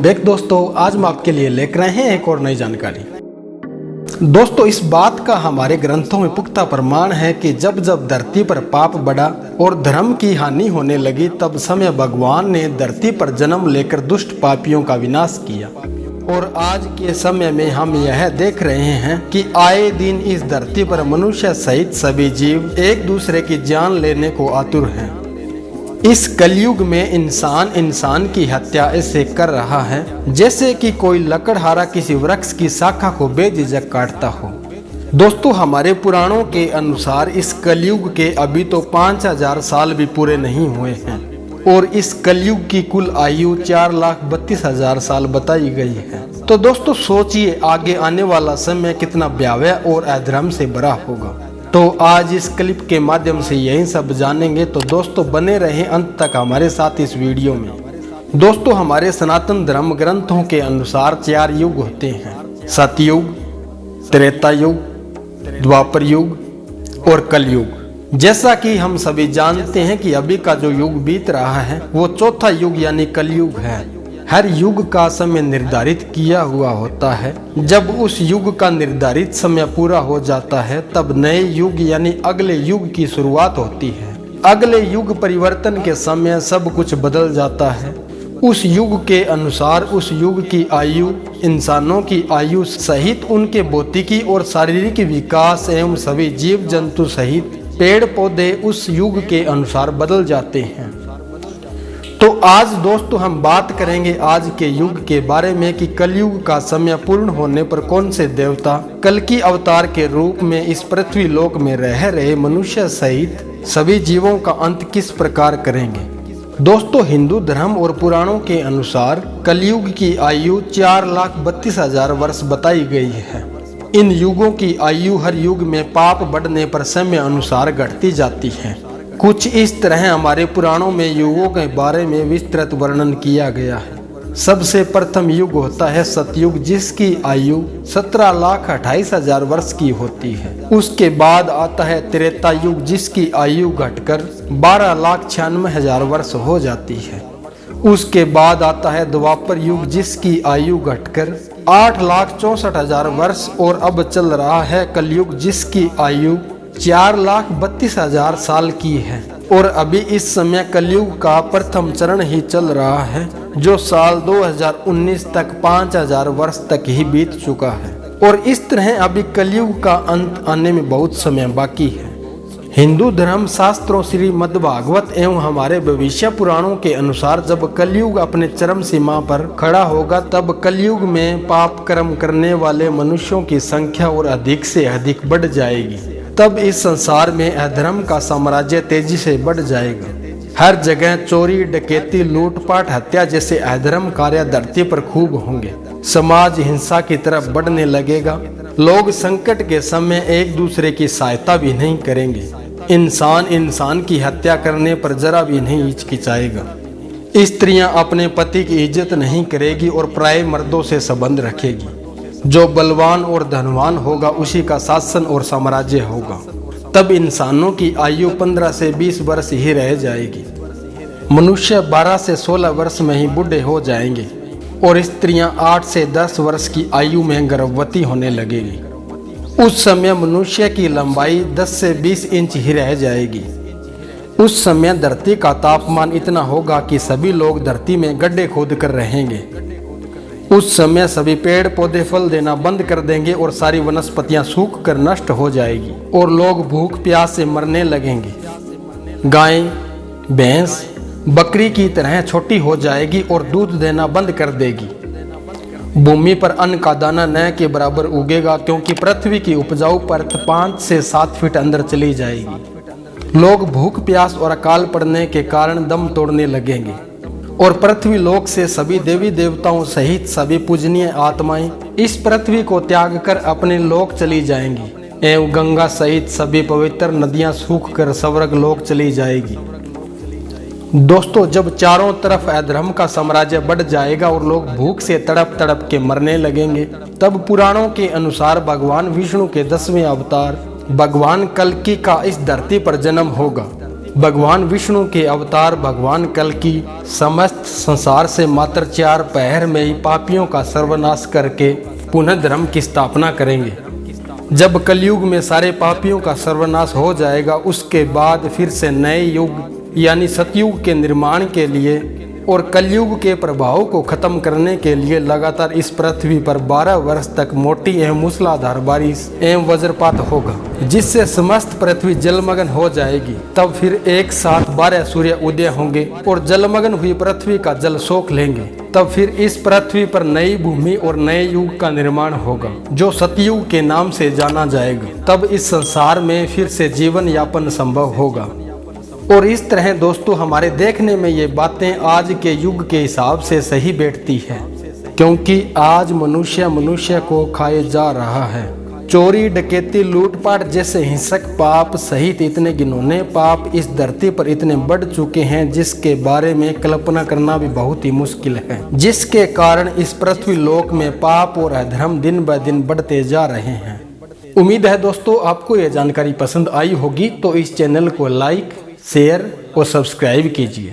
Back दोस्तों, आज हम आपके लिए लेकर आए हैं एक और नई जानकारी। दोस्तों, इस बात का हमारे ग्रंथों में पुख्ता प्रमाण है कि जब जब धरती पर पाप बढ़ा और धर्म की हानि होने लगी, तब समय भगवान ने धरती पर जन्म लेकर दुष्ट पापियों का विनाश किया। और आज के समय में हम यह देख रहे हैं कि आए दिन इस धरती पर मनुष्य सहित सभी जीव एक दूसरे की जान लेने को आतुर हैं। इस कलयुग में इंसान की हत्या ऐसे कर रहा है जैसे कि कोई लकड़हारा किसी वृक्ष की शाखा को बेझिझक काटता हो। दोस्तों, हमारे पुराणों के अनुसार इस कलयुग के अभी तो 5000 साल भी पूरे नहीं हुए हैं और इस कलयुग की कुल आयु 4,32,000 साल बताई गई है। तो दोस्तों सोचिए, आगे आने वाला समय कितना भयावह और अधर्म से भरा होगा। तो आज इस क्लिप के माध्यम से यही सब जानेंगे। तो दोस्तों बने रहें अंत तक हमारे साथ इस वीडियो में। दोस्तों, हमारे सनातन धर्म ग्रंथों के अनुसार 4 युग होते हैं: सतयुग, त्रेता युग, द्वापर युग और कलयुग। जैसा कि हम सभी जानते हैं कि अभी का जो युग बीत रहा है वो चौथा युग यानी कलयुग है। हर युग का समय निर्धारित किया हुआ होता है। जब उस युग का निर्धारित समय पूरा हो जाता है तब नए युग यानी अगले युग की शुरुआत होती है। अगले युग परिवर्तन के समय सब कुछ बदल जाता है। उस युग के अनुसार उस युग की आयु, इंसानों की आयु सहित उनके भौतिकी और शारीरिक विकास एवं सभी जीव जंतु सहित पेड़ पौधे उस युग के अनुसार बदल जाते हैं। तो आज दोस्तों हम बात करेंगे आज के युग के बारे में कि कलयुग का समय पूर्ण होने पर कौन से देवता कल की अवतार के रूप में इस पृथ्वी लोक में रह रहे मनुष्य सहित सभी जीवों का अंत किस प्रकार करेंगे। दोस्तों, हिंदू धर्म और पुराणों के अनुसार कलयुग की आयु 4,32,000 वर्ष बताई गई है। इन युगों की आयु हर युग में पाप बढ़ने पर समय अनुसार घटती जाती है। कुछ इस तरह हमारे पुराणों में युगों के बारे में विस्तृत वर्णन किया गया है। सबसे प्रथम युग होता है सतयुग, जिसकी आयु 17,28,000 वर्ष की होती है। उसके बाद आता है त्रेता युग, जिसकी आयु घटकर 12,96,000 वर्ष हो जाती है। उसके बाद आता है द्वापर युग, जिसकी आयु घटकर 8,64,000 वर्ष और अब चल रहा है कलयुग, जिसकी आयु 4,32,000 साल की है। और अभी इस समय कलयुग का प्रथम चरण ही चल रहा है, जो साल 2019 तक 5,000 वर्ष तक ही बीत चुका है। और इस तरह अभी कलयुग का अंत आने में बहुत समय बाकी है। हिंदू धर्म शास्त्रों श्रीमद् भागवत एवं हमारे भविष्य पुराणों के अनुसार जब कलयुग अपने चरम सीमा पर खड़ा होगा तब कलयुग में पाप कर्म करने वाले मनुष्यों की संख्या और अधिक से अधिक बढ़ जाएगी। तब इस संसार में अधर्म का साम्राज्य तेजी से बढ़ जाएगा। हर जगह चोरी, डकैती, लूटपाट, हत्या जैसे अधर्म कार्य धरती पर खूब होंगे। समाज हिंसा की तरफ बढ़ने लगेगा। लोग संकट के समय एक दूसरे की सहायता भी नहीं करेंगे। इंसान की हत्या करने पर जरा भी नहीं हिचकिचाएगा। स्त्रियां अपने पति की इज्जत नहीं करेगी और पराये मर्दों से संबंध रखेगी। जो बलवान और धनवान होगा उसी का शासन और साम्राज्य होगा। तब इंसानों की आयु 15 से 20 वर्ष ही रह जाएगी। मनुष्य 12 से 16 वर्ष में ही बूढ़े हो जाएंगे और स्त्रियां 8 से 10 वर्ष की आयु में गर्भवती होने लगेगी। उस समय मनुष्य की लंबाई 10 से 20 इंच ही रह जाएगी। उस समय धरती का तापमान इतना होगा कि सभी लोग धरती में गड्ढे खोद कर रहेंगे। उस समय सभी पेड़ पौधे फल देना बंद कर देंगे और सारी वनस्पतियां सूख कर नष्ट हो जाएगी और लोग भूख प्यास से मरने लगेंगे। गाय, भैंस, बकरी की तरह छोटी हो जाएगी और दूध देना बंद कर देगी। भूमि पर अन्न का दाना न के बराबर उगेगा, क्योंकि पृथ्वी की उपजाऊ परत 5 से 7 फीट अंदर चली जाएगी। लोग भूख प्यास और अकाल पड़ने के कारण दम तोड़ने लगेंगे और पृथ्वी लोक से सभी देवी देवताओं सहित सभी पूजनीय आत्माएं इस पृथ्वी को त्याग कर अपने लोक चली जाएंगी एवं गंगा सहित सभी पवित्र नदियां सूख कर स्वर्ग लोक चली जाएगी। दोस्तों, जब चारों तरफ अधर्म का साम्राज्य बढ़ जाएगा और लोग भूख से तड़प तड़प के मरने लगेंगे, तब पुराणों के अनुसार भगवान विष्णु के 10वें अवतार भगवान कल्कि का इस धरती पर जन्म होगा। भगवान विष्णु के अवतार भगवान कल्कि समस्त संसार से मात्र 4 पहर में ही पापियों का सर्वनाश करके पुनः धर्म की स्थापना करेंगे। जब कलयुग में सारे पापियों का सर्वनाश हो जाएगा, उसके बाद फिर से नए युग यानी सतयुग के निर्माण के लिए और कलयुग के प्रभाव को खत्म करने के लिए लगातार इस पृथ्वी पर 12 वर्ष तक मोटी एवं मूसलाधार बारिश एवं वज्रपात होगा, जिससे समस्त पृथ्वी जलमग्न हो जाएगी। तब फिर एक साथ 12 सूर्य उदय होंगे और जलमग्न हुई पृथ्वी का जल सोख लेंगे। तब फिर इस पृथ्वी पर नई भूमि और नए युग का निर्माण होगा, जो सतयुग के नाम से जाना जाएगा। तब इस संसार में फिर से जीवन यापन संभव होगा। और इस तरह दोस्तों हमारे देखने में ये बातें आज के युग के हिसाब से सही बैठती है, क्योंकि आज मनुष्य को खाए जा रहा है। चोरी, डकैती, लूटपाट जैसे हिंसक पाप सहित इतने घिनौने पाप इस धरती पर इतने बढ़ चुके हैं, जिसके बारे में कल्पना करना भी बहुत ही मुश्किल है। जिसके कारण इस पृथ्वी लोक में पाप और अधर्म दिन ब दिन बढ़ते जा रहे हैं। उम्मीद है दोस्तों आपको यह जानकारी पसंद आई होगी, तो इस चैनल को लाइक, शेयर और सब्सक्राइब कीजिए।